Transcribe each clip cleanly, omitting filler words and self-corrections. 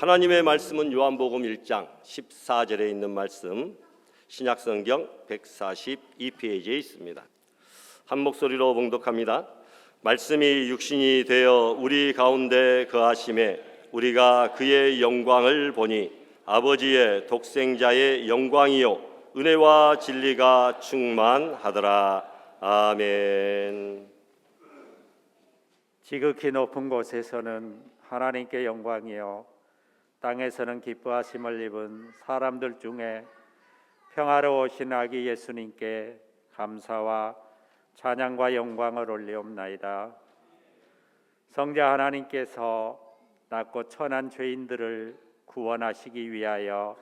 하나님의 말씀은 요한복음 1장 14절에 있는 말씀, 신약성경 142페이지에 있습니다. 한 목소리로 봉독합니다. 말씀이 육신이 되어 우리 가운데 거하심에 우리가 그의 영광을 보니 아버지의 독생자의 영광이요 은혜와 진리가 충만하더라. 아멘. 지극히 높은 곳에서는 하나님께 영광이요 땅에서는 기뻐하심을 입은 사람들 중에 평화로우신 아기 예수님께 감사와 찬양과 영광을 올리옵나이다. 성자 하나님께서 낮고 천한 죄인들을 구원하시기 위하여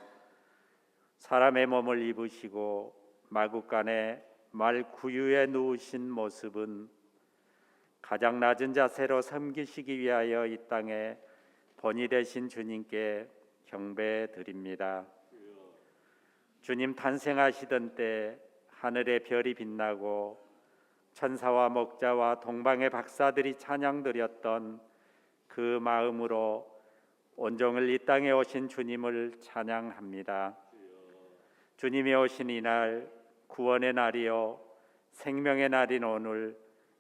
사람의 몸을 입으시고 마구간에 말 구유에 누우신 모습은 가장 낮은 자세로 섬기시기 위하여 이 땅에 본이 되신 주님께 경배드립니다. 주님 탄생하시던 때 하늘의 별이 빛나고 천사와 목자와 동방의 박사들이 찬양드렸던 그 마음으로 온종일 이 땅에 오신 주님을 찬양합니다. 주님이 오신 이날, 구원의 날이요 생명의 날인 오늘,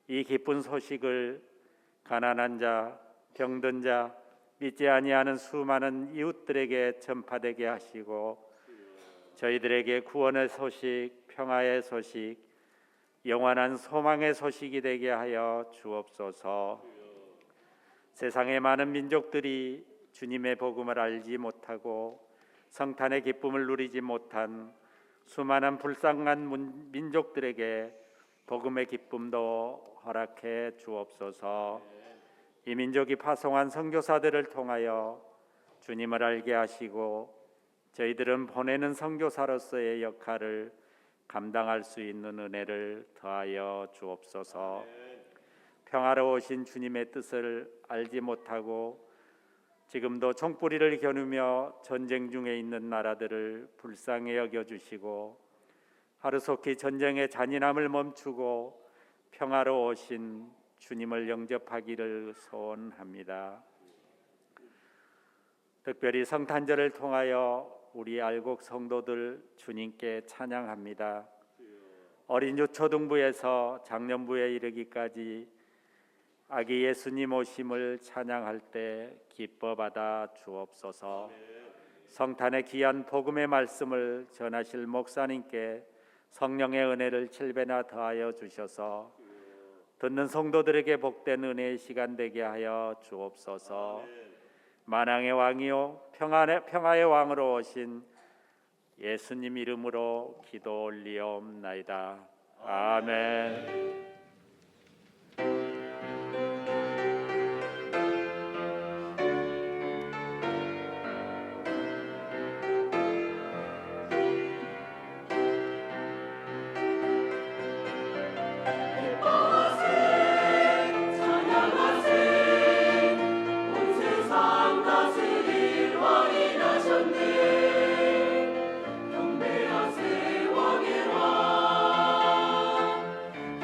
이 기쁜 소식을 가난한 자, 병든 자, 믿지 아니하는 수많은 이웃들에게 전파되게 하시고 저희들에게 구원의 소식, 평화의 소식, 영원한 소망의 소식이 되게 하여 주옵소서. 세상의 많은 민족들이 주님의 복음을 알지 못하고 성탄의 기쁨을 누리지 못한 수많은 불쌍한 민족들에게 복음의 기쁨도 허락해 주옵소서. 이 민족이 파송한 선교사들을 통하여 주님을 알게 하시고 저희들은 보내는 선교사로서의 역할을 감당할 수 있는 은혜를 더하여 주옵소서. 평화로우신 주님의 뜻을 알지 못하고 지금도 총뿌리를 겨누며 전쟁 중에 있는 나라들을 불쌍히 여겨주시고 하루속히 전쟁의 잔인함을 멈추고 평화로우신 주님을 영접하기를 소원합니다. 특별히 성탄절을 통하여 우리 알곡 성도들 주님께 찬양합니다. 어린 유초등부에서 장년부에 이르기까지 아기 예수님 오심을 찬양할 때 기뻐 받아 주옵소서. 성탄의 귀한 복음의 말씀을 전하실 목사님께 성령의 은혜를 7배나 더하여 주셔서 듣는 성도들에게 복된 은혜의 시간 되게 하여 주옵소서. 만왕의 왕이요 평화의 왕으로 오신 예수님 이름으로 기도 올리옵나이다. 아멘.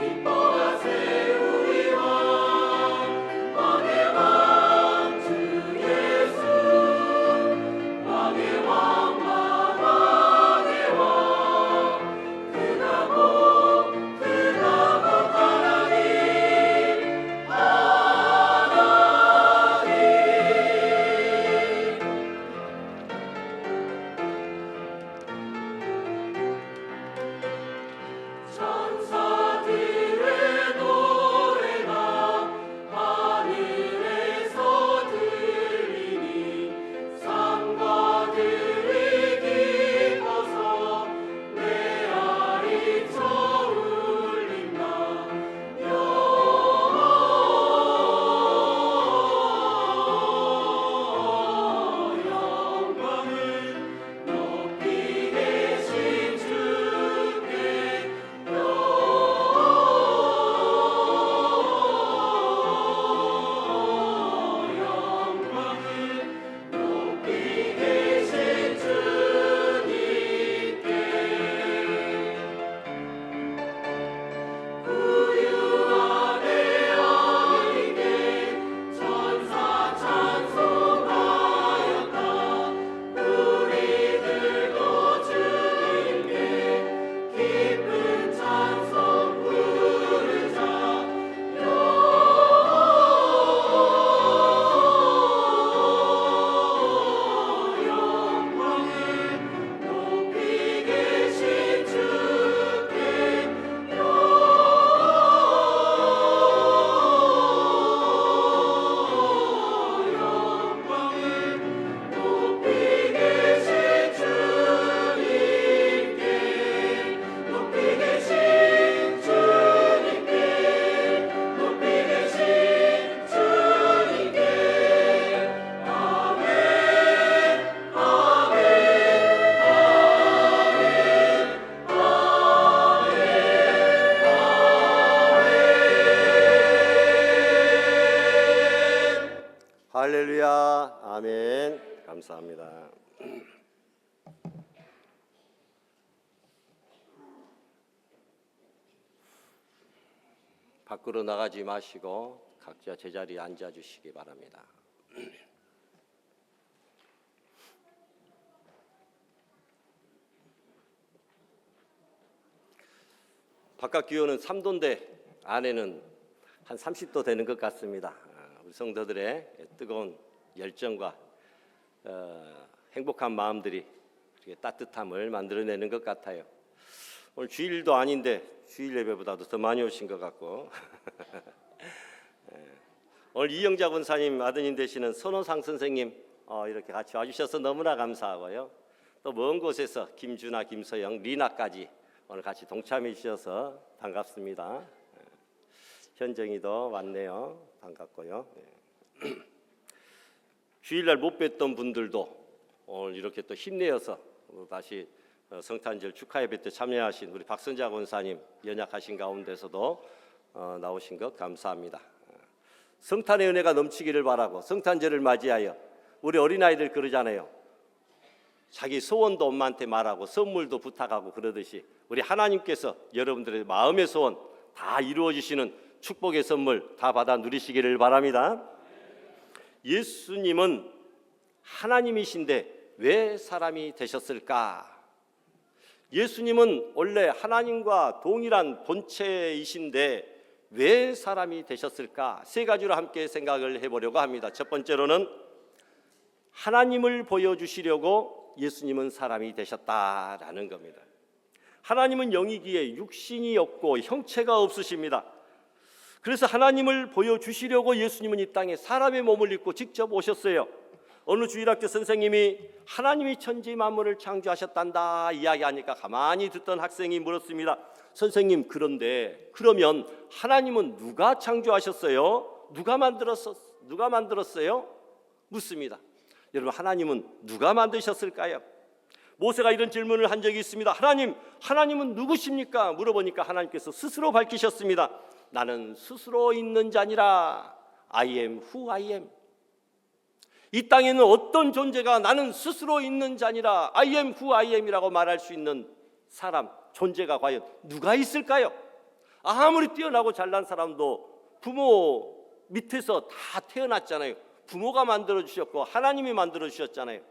기뻐 감사합니다. 밖으로 나가지 마시고 각자 제자리에 앉아 주시기 바랍니다. 바깥 기온은 3도인데 안에는 한 30도 되는 것 같습니다. 우리 성도들의 뜨거운 열정과 행복한 마음들이 따뜻함을 만들어내는 것 같아요. 오늘 주일도 아닌데 주일 예배보다도 더 많이 오신 것 같고 오늘 이영자 권사님 아드님 되시는 선호상 선생님 이렇게 같이 와주셔서 너무나 감사하고요. 또 먼 곳에서 김준아, 김서영, 리나까지 오늘 같이 동참해 주셔서 반갑습니다. 현정이도 왔네요. 반갑고요. 주일날 못 뵀던 분들도 오늘 이렇게 또 힘내어서 다시 성탄절 축하 예배 때 참여하신 우리 박선자 권사님 연약하신 가운데서도 나오신 것 감사합니다. 성탄의 은혜가 넘치기를 바라고 성탄절을 맞이하여 우리 어린아이들 그러잖아요. 자기 소원도 엄마한테 말하고 선물도 부탁하고 그러듯이 우리 하나님께서 여러분들의 마음의 소원 다 이루어 주시는 축복의 선물 다 받아 누리시기를 바랍니다. 예수님은 하나님이신데 왜 사람이 되셨을까? 예수님은 원래 하나님과 동일한 본체이신데 왜 사람이 되셨을까? 세 가지로 함께 생각을 해보려고 합니다. 첫 번째로는 하나님을 보여주시려고 예수님은 사람이 되셨다라는 겁니다. 하나님은 영이기에 육신이 없고 형체가 없으십니다. 그래서 하나님을 보여주시려고 예수님은 이 땅에 사람의 몸을 입고 직접 오셨어요. 어느 주일학교 선생님이 하나님이 천지 만물을 창조하셨단다 이야기하니까 가만히 듣던 학생이 물었습니다. 선생님, 그런데 그러면 하나님은 누가 창조하셨어요? 누가 만들었어요? 묻습니다. 여러분, 하나님은 누가 만드셨을까요? 모세가 이런 질문을 한 적이 있습니다. 하나님은 누구십니까? 물어보니까 하나님께서 스스로 밝히셨습니다. 나는 스스로 있는 자니라. I am who I am. 이 땅에는 어떤 존재가 나는 스스로 있는 자니라 I am who I am이라고 말할 수 있는 사람, 존재가 과연 누가 있을까요? 아무리 뛰어나고 잘난 사람도 부모 밑에서 다 태어났잖아요. 부모가 만들어주셨고 하나님이 만들어주셨잖아요.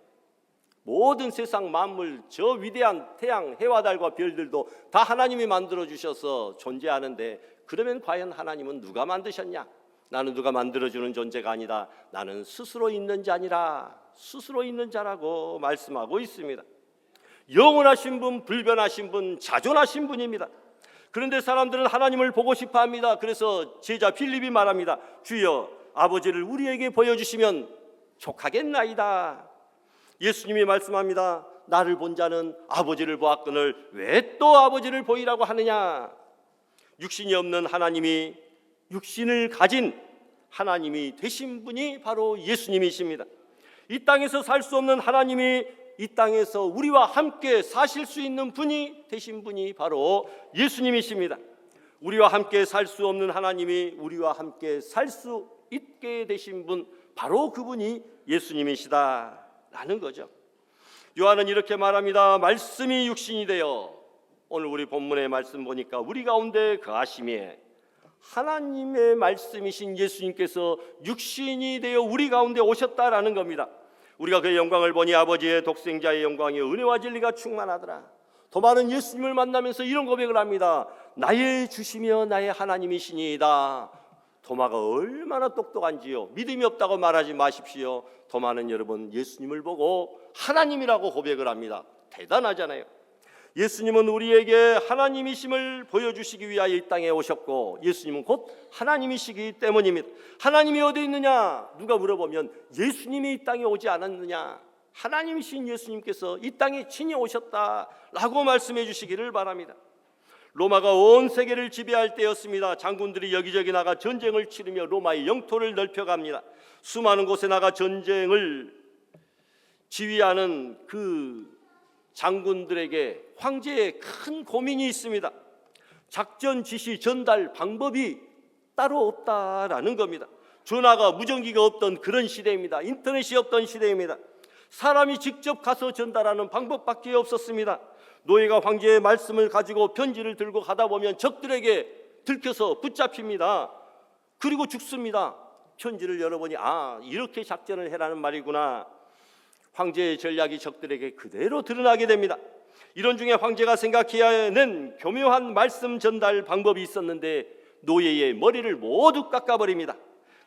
모든 세상 만물, 저 위대한 태양, 해와 달과 별들도 다 하나님이 만들어주셔서 존재하는데 그러면 과연 하나님은 누가 만드셨냐? 나는 누가 만들어주는 존재가 아니다. 나는 스스로 있는 자니라. 스스로 있는 자라고 말씀하고 있습니다. 영원하신 분, 불변하신 분, 자존하신 분입니다. 그런데 사람들은 하나님을 보고 싶어 합니다. 그래서 제자 필립이 말합니다. 주여, 아버지를 우리에게 보여주시면 족하겠나이다. 예수님이 말씀합니다. 나를 본 자는 아버지를 보았거늘 왜 또 아버지를 보이라고 하느냐? 육신이 없는 하나님이 육신을 가진 하나님이 되신 분이 바로 예수님이십니다. 이 땅에서 살 수 없는 하나님이 이 땅에서 우리와 함께 사실 수 있는 분이 되신 분이 바로 예수님이십니다. 우리와 함께 살 수 없는 하나님이 우리와 함께 살 수 있게 되신 분, 바로 그분이 예수님이시다라는 거죠. 요한은 이렇게 말합니다. 말씀이 육신이 되어, 오늘 우리 본문의 말씀 보니까 우리 가운데 거하심에 하나님의 말씀이신 예수님께서 육신이 되어 우리 가운데 오셨다라는 겁니다. 우리가 그의 영광을 보니 아버지의 독생자의 영광이 은혜와 진리가 충만하더라. 더 많은 예수님을 만나면서 이런 고백을 합니다. 나의 주시며 나의 하나님이시니이다. 도마가 얼마나 똑똑한지요. 믿음이 없다고 말하지 마십시오. 도마는 여러분 예수님을 보고 하나님이라고 고백을 합니다. 대단하잖아요. 예수님은 우리에게 하나님이심을 보여주시기 위하여 이 땅에 오셨고, 예수님은 곧 하나님이시기 때문입니다. 하나님이 어디 있느냐? 누가 물어보면 예수님이 이 땅에 오지 않았느냐? 하나님이신 예수님께서 이 땅에 친히 오셨다라고 말씀해 주시기를 바랍니다. 로마가 온 세계를 지배할 때였습니다. 장군들이 여기저기 나가 전쟁을 치르며 로마의 영토를 넓혀갑니다. 수많은 곳에 나가 전쟁을 지휘하는 그 장군들에게 황제의 큰 고민이 있습니다. 작전 지시 전달 방법이 따로 없다라는 겁니다. 전화가 무전기가 없던 그런 시대입니다. 인터넷이 없던 시대입니다. 사람이 직접 가서 전달하는 방법밖에 없었습니다. 노예가 황제의 말씀을 가지고 편지를 들고 가다 보면 적들에게 들켜서 붙잡힙니다. 그리고 죽습니다. 편지를 열어보니 이렇게 작전을 해라는 말이구나. 황제의 전략이 적들에게 그대로 드러나게 됩니다. 이런 중에 황제가 생각해야 하는 교묘한 말씀 전달 방법이 있었는데 노예의 머리를 모두 깎아버립니다.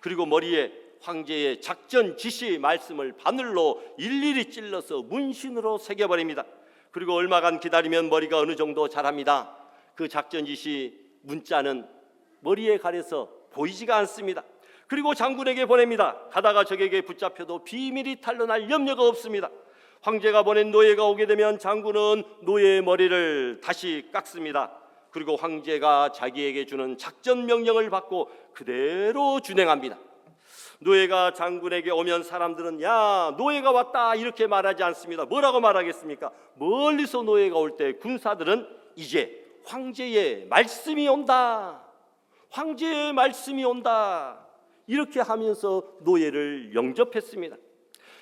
그리고 머리에 황제의 작전 지시 말씀을 바늘로 일일이 찔러서 문신으로 새겨버립니다. 그리고 얼마간 기다리면 머리가 어느 정도 자랍니다. 그 작전 지시 문자는 머리에 가려서 보이지가 않습니다. 그리고 장군에게 보냅니다. 가다가 적에게 붙잡혀도 비밀이 탄로날 염려가 없습니다. 황제가 보낸 노예가 오게 되면 장군은 노예의 머리를 다시 깎습니다. 그리고 황제가 자기에게 주는 작전 명령을 받고 그대로 준행합니다. 노예가 장군에게 오면 사람들은 야, 노예가 왔다 이렇게 말하지 않습니다. 뭐라고 말하겠습니까? 멀리서 노예가 올 때 군사들은 이제 황제의 말씀이 온다, 황제의 말씀이 온다 이렇게 하면서 노예를 영접했습니다.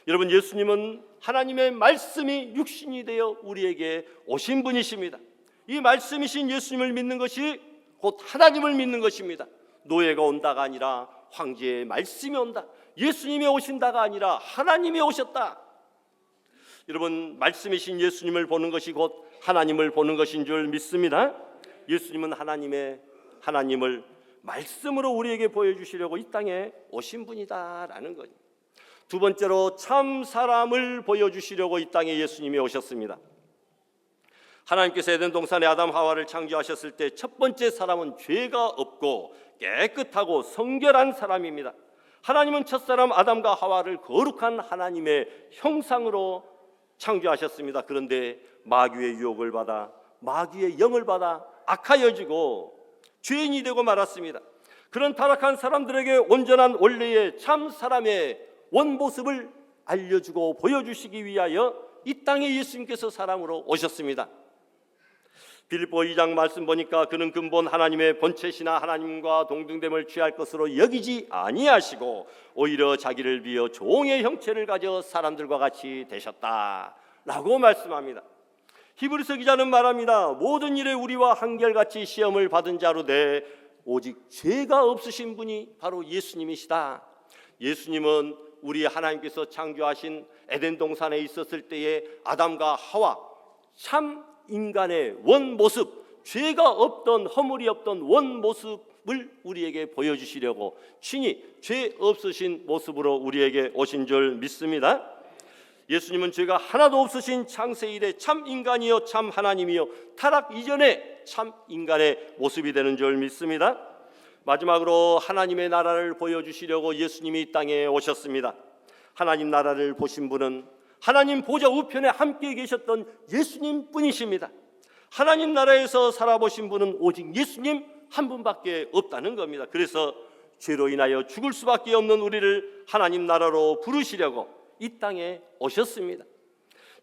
여러분, 예수님은 하나님의 말씀이 육신이 되어 우리에게 오신 분이십니다. 이 말씀이신 예수님을 믿는 것이 곧 하나님을 믿는 것입니다. 노예가 온다가 아니라 황제의 말씀이 온다. 예수님이 오신다가 아니라 하나님이 오셨다. 여러분, 말씀이신 예수님을 보는 것이 곧 하나님을 보는 것인 줄 믿습니다. 예수님은 하나님을 말씀으로 우리에게 보여주시려고 이 땅에 오신 분이다라는 거죠. 두 번째로 참 사람을 보여주시려고 이 땅에 예수님이 오셨습니다. 하나님께서 에덴 동산에 아담 하와를 창조하셨을 때 첫 번째 사람은 죄가 없고 깨끗하고 성결한 사람입니다. 하나님은 첫사람 아담과 하와를 거룩한 하나님의 형상으로 창조하셨습니다. 그런데 마귀의 유혹을 받아 마귀의 영을 받아 악하여지고 죄인이 되고 말았습니다. 그런 타락한 사람들에게 온전한 원래의 참 사람의 원모습을 알려주고 보여주시기 위하여 이 땅에 예수님께서 사람으로 오셨습니다. 빌립보 2장 말씀 보니까 그는 근본 하나님의 본체시나 하나님과 동등됨을 취할 것으로 여기지 아니하시고 오히려 자기를 비어 종의 형체를 가져 사람들과 같이 되셨다라고 말씀합니다. 히브리서 기자는 말합니다. 모든 일에 우리와 한결같이 시험을 받은 자로 돼 오직 죄가 없으신 분이 바로 예수님이시다. 예수님은 우리 하나님께서 창조하신 에덴 동산에 있었을 때의 아담과 하와 참 인간의 원모습, 죄가 없던 허물이 없던 원모습을 우리에게 보여주시려고 친히 죄 없으신 모습으로 우리에게 오신 줄 믿습니다. 예수님은 죄가 하나도 없으신 창세 이래 참 인간이요 참 하나님이요 타락 이전에 참 인간의 모습이 되는 줄 믿습니다. 마지막으로 하나님의 나라를 보여주시려고 예수님이 이 땅에 오셨습니다. 하나님 나라를 보신 분은 하나님 보좌 우편에 함께 계셨던 예수님 뿐이십니다. 하나님 나라에서 살아보신 분은 오직 예수님 한 분밖에 없다는 겁니다. 그래서 죄로 인하여 죽을 수밖에 없는 우리를 하나님 나라로 부르시려고 이 땅에 오셨습니다.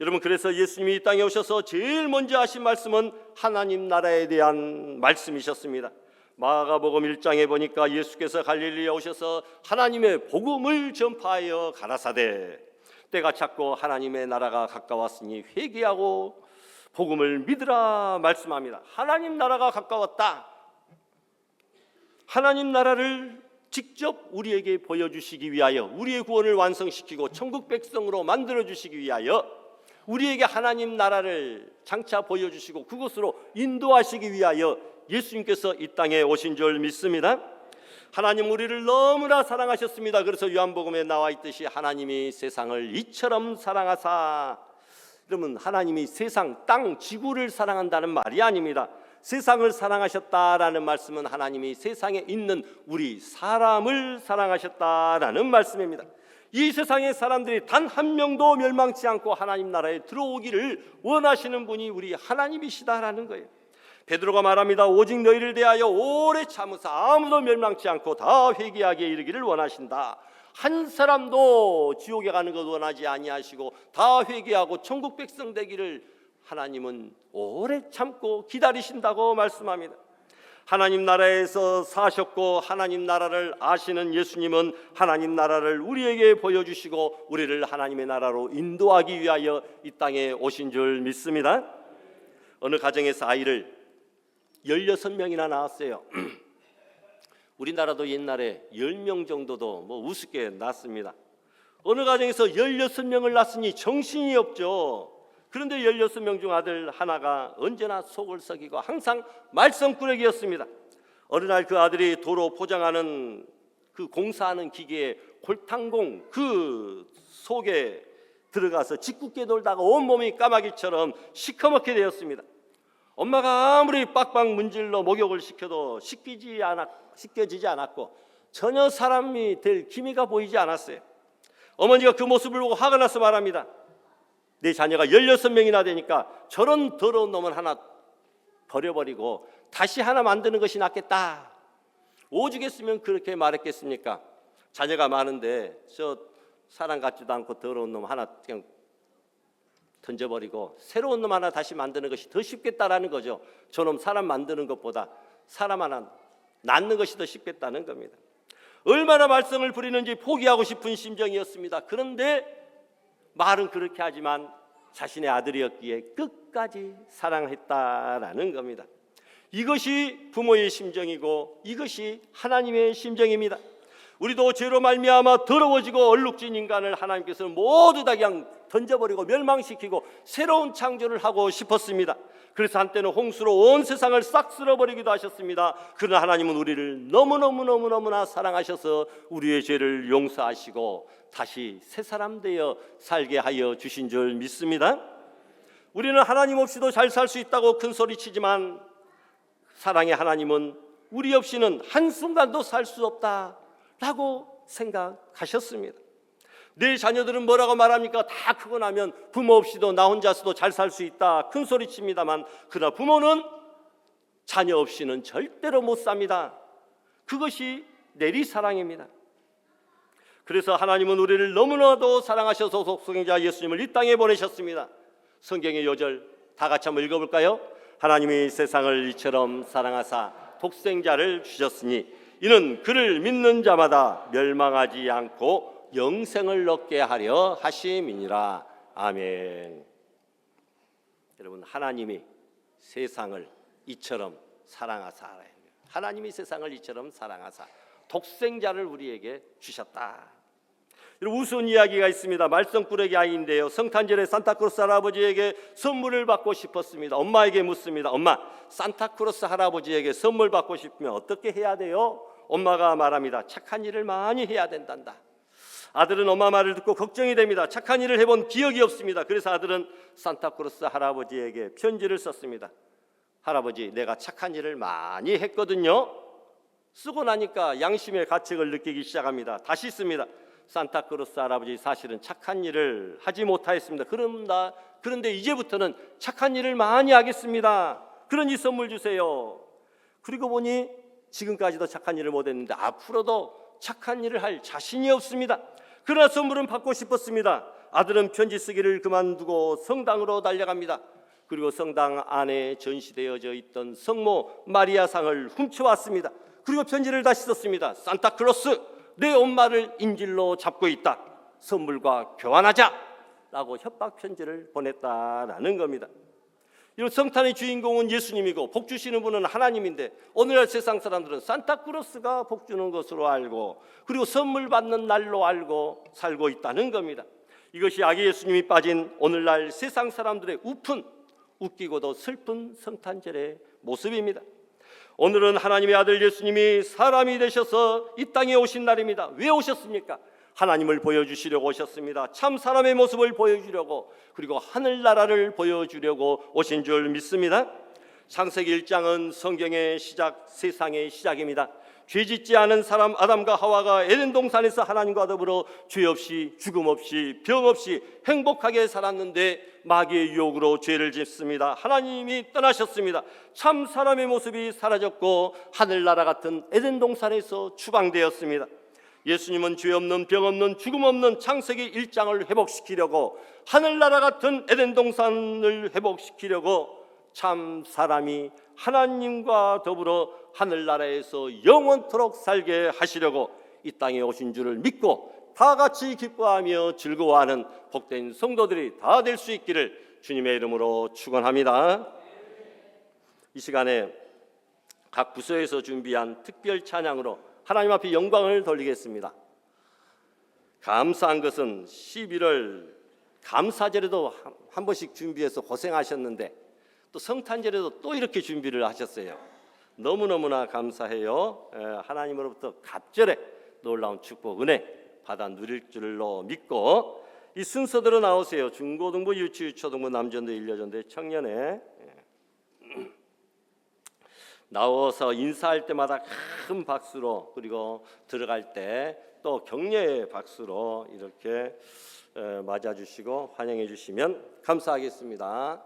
여러분, 그래서 예수님이 이 땅에 오셔서 제일 먼저 하신 말씀은 하나님 나라에 대한 말씀이셨습니다. 마가복음 1장에 보니까 예수께서 갈릴리에 오셔서 하나님의 복음을 전파하여 가라사대 때가 찼고 하나님의 나라가 가까웠으니 회개하고 복음을 믿으라 말씀합니다. 하나님 나라가 가까웠다. 하나님 나라를 직접 우리에게 보여주시기 위하여 우리의 구원을 완성시키고 천국 백성으로 만들어주시기 위하여 우리에게 하나님 나라를 장차 보여주시고 그곳으로 인도하시기 위하여 예수님께서 이 땅에 오신 줄 믿습니다. 하나님 우리를 너무나 사랑하셨습니다. 그래서 요한복음에 나와 있듯이 하나님이 세상을 이처럼 사랑하사, 그러면 하나님이 세상, 땅, 지구를 사랑한다는 말이 아닙니다. 세상을 사랑하셨다라는 말씀은 하나님이 세상에 있는 우리 사람을 사랑하셨다라는 말씀입니다. 이 세상의 사람들이 단 한 명도 멸망치 않고 하나님 나라에 들어오기를 원하시는 분이 우리 하나님이시다라는 거예요. 베드로가 말합니다. 오직 너희를 대하여 오래 참으사 아무도 멸망치 않고 다 회개하게 이르기를 원하신다. 한 사람도 지옥에 가는 것 원하지 아니하시고 다 회개하고 천국 백성 되기를 하나님은 오래 참고 기다리신다고 말씀합니다. 하나님 나라에서 사셨고 하나님 나라를 아시는 예수님은 하나님 나라를 우리에게 보여주시고 우리를 하나님의 나라로 인도하기 위하여 이 땅에 오신 줄 믿습니다. 어느 가정에서 아이를 16명이나 낳았어요. 우리나라도 옛날에 10명 정도도 우습게 낳습니다. 어느 가정에서 16명을 낳았으니 정신이 없죠. 그런데 16명 중 아들 하나가 언제나 속을 썩이고 항상 말썽꾸러기였습니다. 어느 날 그 아들이 도로 포장하는 그 공사하는 기계에 골탕공 그 속에 들어가서 짓궂게 놀다가 온몸이 까마귀처럼 시커멓게 되었습니다. 엄마가 아무리 빡빡 문질러 목욕을 시켜도 씻겨지지 않았고 전혀 사람이 될 기미가 보이지 않았어요. 어머니가 그 모습을 보고 화가 나서 말합니다. 내 자녀가 16명이나 되니까 저런 더러운 놈은 하나 버려버리고 다시 하나 만드는 것이 낫겠다. 오죽했으면 그렇게 말했겠습니까? 자녀가 많은데 저 사람 같지도 않고 더러운 놈 하나 그냥 던져버리고 새로운 놈 하나 다시 만드는 것이 더 쉽겠다라는 거죠. 저놈 사람 만드는 것보다 사람 하나 낳는 것이 더 쉽겠다는 겁니다. 얼마나 말썽을 부리는지 포기하고 싶은 심정이었습니다. 그런데 말은 그렇게 하지만 자신의 아들이었기에 끝까지 사랑했다라는 겁니다. 이것이 부모의 심정이고 이것이 하나님의 심정입니다. 우리도 죄로 말미암아 더러워지고 얼룩진 인간을 하나님께서는 모두 다 그냥 던져버리고 멸망시키고 새로운 창조를 하고 싶었습니다. 그래서 한때는 홍수로 온 세상을 싹 쓸어버리기도 하셨습니다. 그러나 하나님은 우리를 너무너무나 사랑하셔서 우리의 죄를 용서하시고 다시 새 사람 되어 살게 하여 주신 줄 믿습니다. 우리는 하나님 없이도 잘 살 수 있다고 큰소리치지만 사랑의 하나님은 우리 없이는 한순간도 살 수 없다라고 생각하셨습니다. 내 자녀들은 뭐라고 말합니까? 다 크고 나면 부모 없이도 나 혼자서도 잘 살 수 있다 큰소리칩니다만 그러나 부모는 자녀 없이는 절대로 못 삽니다. 그것이 내리사랑입니다. 그래서 하나님은 우리를 너무나도 사랑하셔서 독생자 예수님을 이 땅에 보내셨습니다. 성경의 요절 다 같이 한번 읽어볼까요? 하나님이 세상을 이처럼 사랑하사 독생자를 주셨으니 이는 그를 믿는 자마다 멸망하지 않고 영생을 얻게 하려 하심이니라. 아멘. 여러분, 하나님이 세상을 이처럼 사랑하사, 하나님이 세상을 이처럼 사랑하사 독생자를 우리에게 주셨다. 우스운 이야기가 있습니다. 말썽꾸러기 아이인데요, 성탄절에 산타크로스 할아버지에게 선물을 받고 싶었습니다. 엄마에게 묻습니다. 엄마, 산타크로스 할아버지에게 선물 받고 싶으면 어떻게 해야 돼요? 엄마가 말합니다. 착한 일을 많이 해야 된단다. 아들은 엄마 말을 듣고 걱정이 됩니다. 착한 일을 해본 기억이 없습니다. 그래서 아들은 산타크로스 할아버지에게 편지를 썼습니다. 할아버지, 내가 착한 일을 많이 했거든요. 쓰고 나니까 양심의 가책을 느끼기 시작합니다. 다시 씁니다. 산타크로스 할아버지, 사실은 착한 일을 하지 못하였습니다. 그런데 이제부터는 착한 일을 많이 하겠습니다. 그러니 선물 주세요. 그리고 보니 지금까지도 착한 일을 못했는데 앞으로도 착한 일을 할 자신이 없습니다. 그러나 선물은 받고 싶었습니다. 아들은 편지 쓰기를 그만두고 성당으로 달려갑니다. 그리고 성당 안에 전시되어져 있던 성모 마리아상을 훔쳐왔습니다. 그리고 편지를 다시 썼습니다. 산타크로스, 내 엄마를 인질로 잡고 있다. 선물과 교환하자 라고 협박 편지를 보냈다라는 겁니다. 이런 성탄의 주인공은 예수님이고 복 주시는 분은 하나님인데 오늘날 세상 사람들은 산타크로스가 복 주는 것으로 알고 그리고 선물 받는 날로 알고 살고 있다는 겁니다. 이것이 아기 예수님이 빠진 오늘날 세상 사람들의 웃기고도 슬픈 성탄절의 모습입니다. 오늘은 하나님의 아들 예수님이 사람이 되셔서 이 땅에 오신 날입니다. 왜 오셨습니까? 하나님을 보여주시려고 오셨습니다. 참 사람의 모습을 보여주려고, 그리고 하늘나라를 보여주려고 오신 줄 믿습니다. 창세기 1장은 성경의 시작, 세상의 시작입니다. 죄짓지 않은 사람 아담과 하와가 에덴 동산에서 하나님과 더불어 죄 없이, 죽음 없이, 병 없이 행복하게 살았는데 마귀의 유혹으로 죄를 짓습니다. 하나님이 떠나셨습니다. 참 사람의 모습이 사라졌고 하늘나라 같은 에덴 동산에서 추방되었습니다. 예수님은 죄 없는, 병 없는, 죽음 없는 창세기 1장을 회복시키려고, 하늘나라 같은 에덴 동산을 회복시키려고 참 사람이 하나님과 더불어 하늘나라에서 영원토록 살게 하시려고 이 땅에 오신 줄을 믿고 다 같이 기뻐하며 즐거워하는 복된 성도들이 다 될 수 있기를 주님의 이름으로 축원합니다. 이 시간에 각 부서에서 준비한 특별 찬양으로 하나님 앞에 영광을 돌리겠습니다. 감사한 것은 11월 감사절에도 한 번씩 준비해서 고생하셨는데 또 성탄절에도 또 이렇게 준비를 하셨어요. 너무너무나 감사해요. 하나님으로부터 갑절에 놀라운 축복 은혜 받아 누릴 줄로 믿고 이 순서대로 나오세요. 중고등부, 유치, 초등부, 남전대, 일여전대, 청년회 나와서 인사할 때마다 큰 박수로, 그리고 들어갈 때 또 격려의 박수로 이렇게 맞아주시고 환영해 주시면 감사하겠습니다.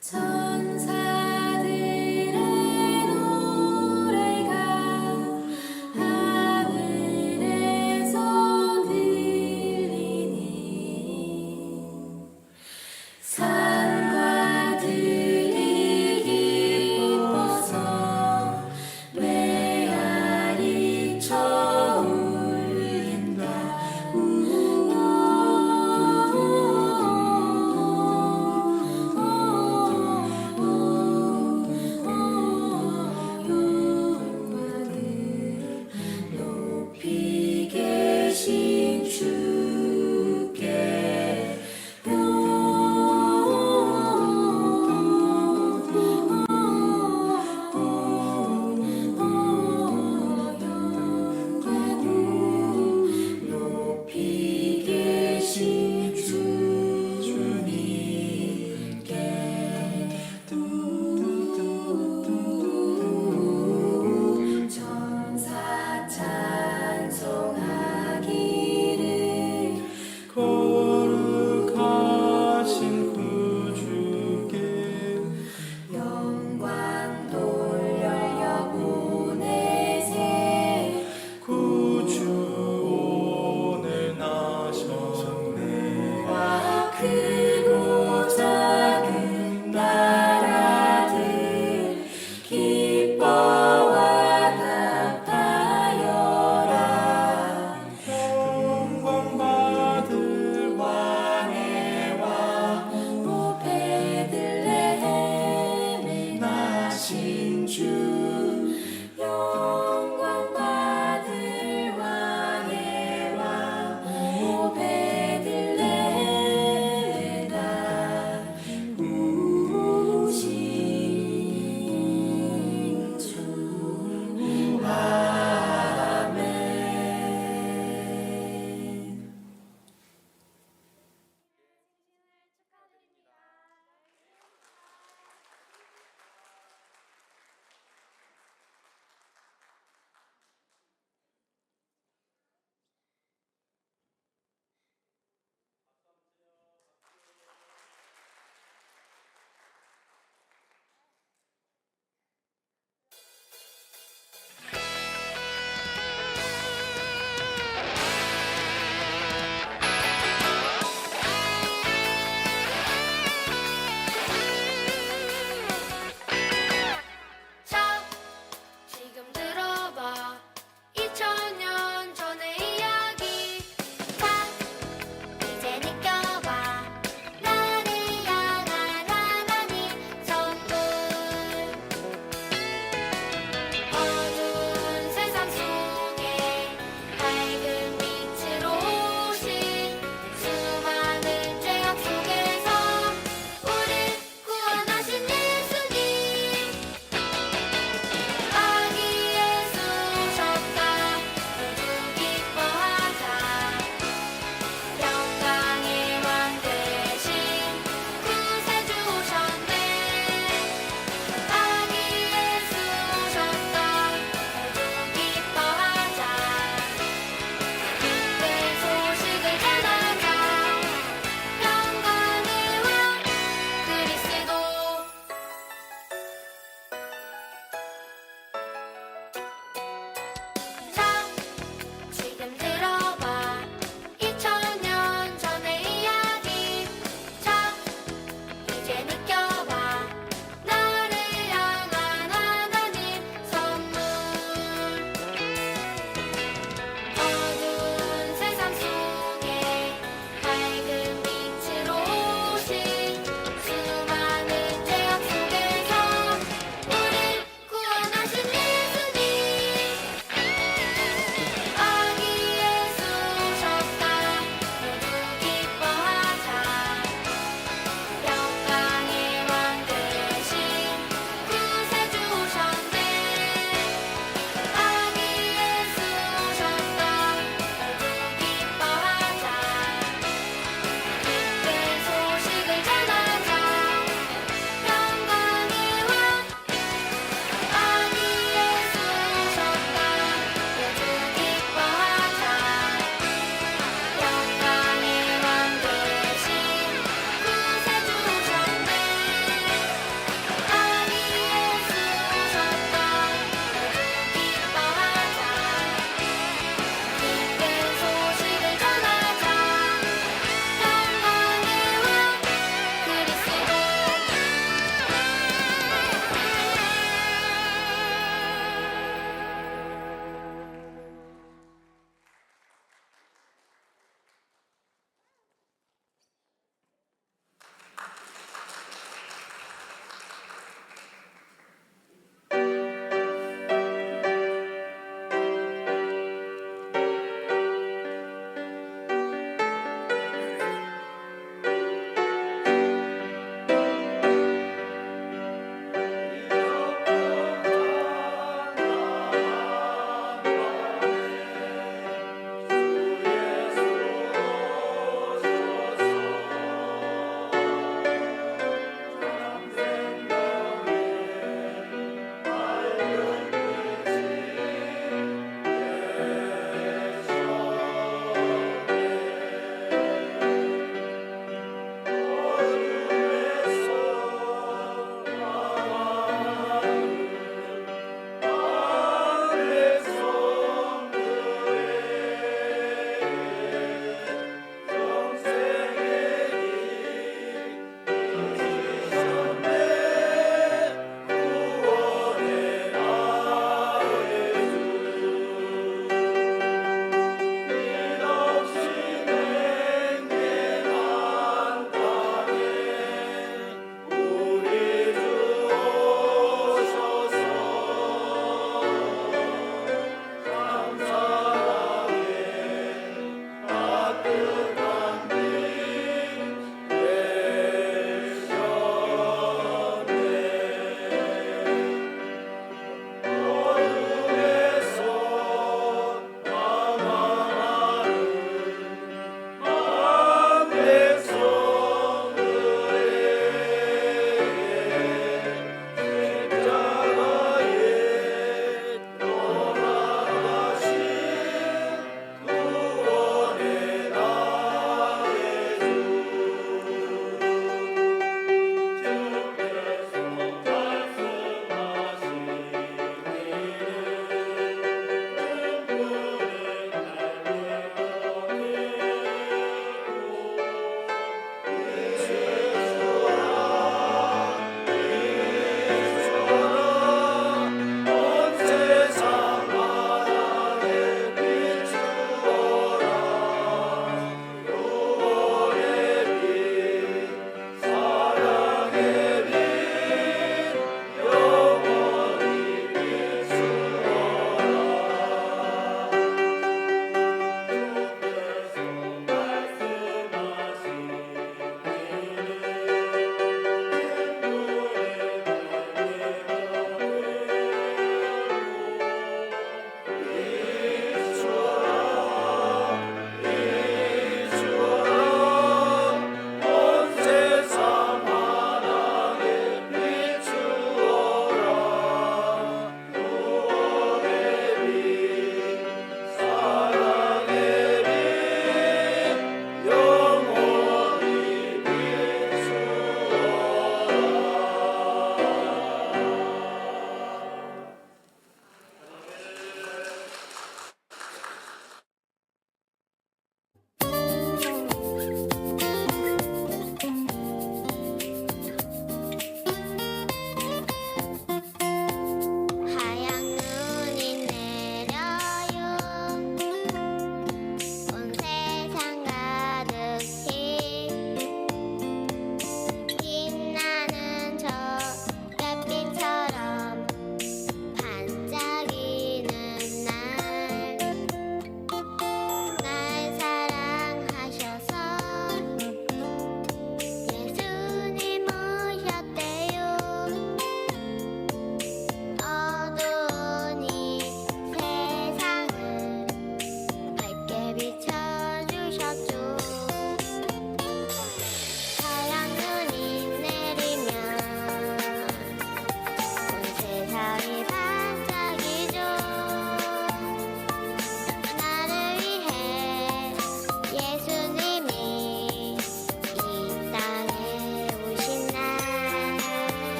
천사들의 노래가 하늘에서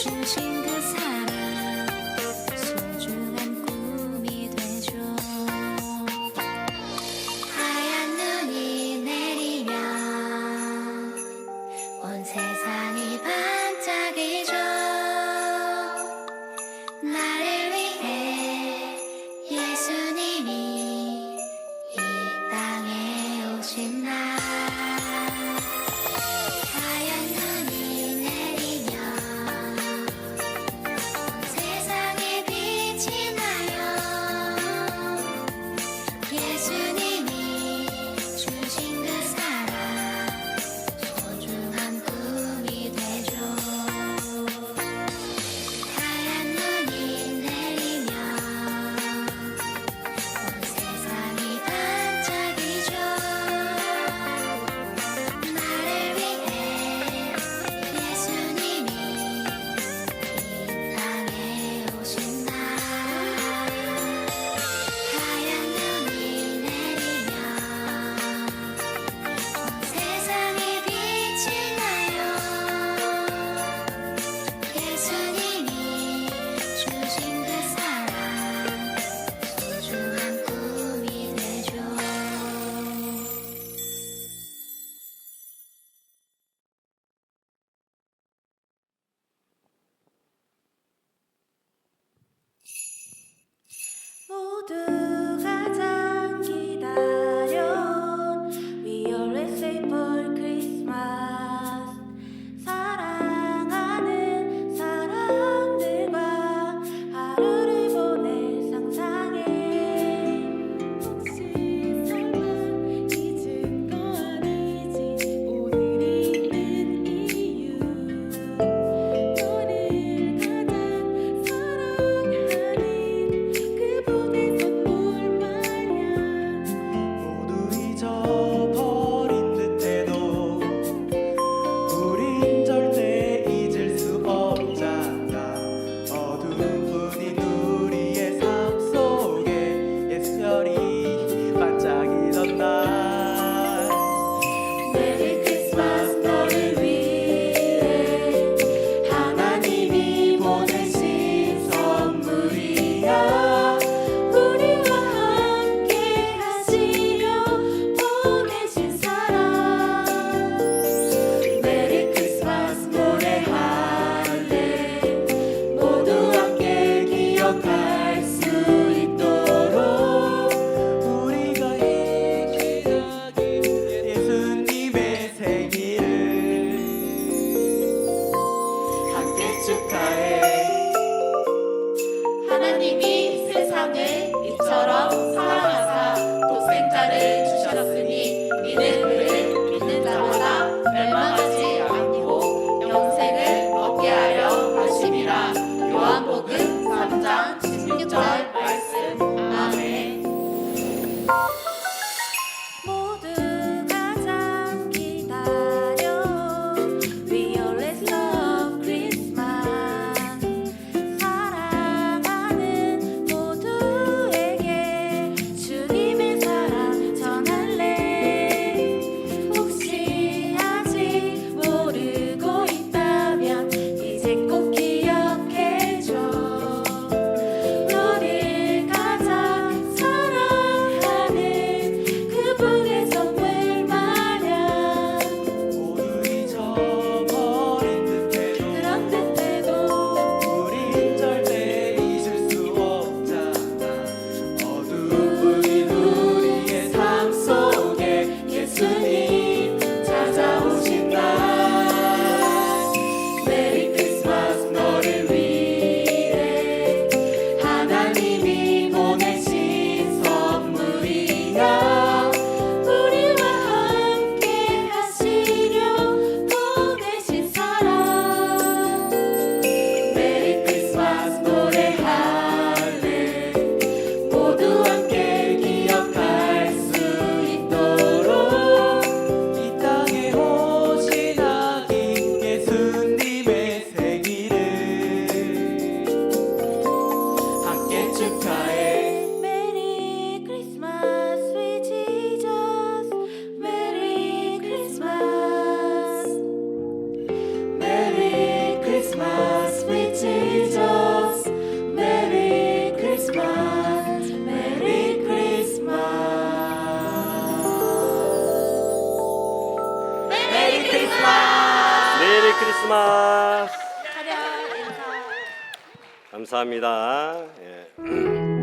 주신 그 사랑 소중한 꿈이 되죠. 하얀 눈이 내리면 온 세상이 반짝이죠. 나를 위해 예수님이 이 땅에 오신 날, 하얀 눈이 내리면 온 세상에 빛이 나요. 예수님이 주신 그 사랑 소중한 꿈이 되죠. 하얀 눈이 내리면 온 세상이 반짝이죠. 나를 위해 예수님이 이 땅에 오신 날, 하얀 눈이 내리면 온 세상에 빛이 나요. 예수님이 주신 그 사랑 소중한 꿈이 되죠. 모두가 참 기다려온 We always wait for Christmas. 사랑하는 사람들과 하루를 보낼 상상에 혹시 설마 잊은 거 아니지 오늘 있는 이유. 너를 가장 사랑하는 그분의 선물 크리스마스. 차렷 인사. 감사합니다. 예.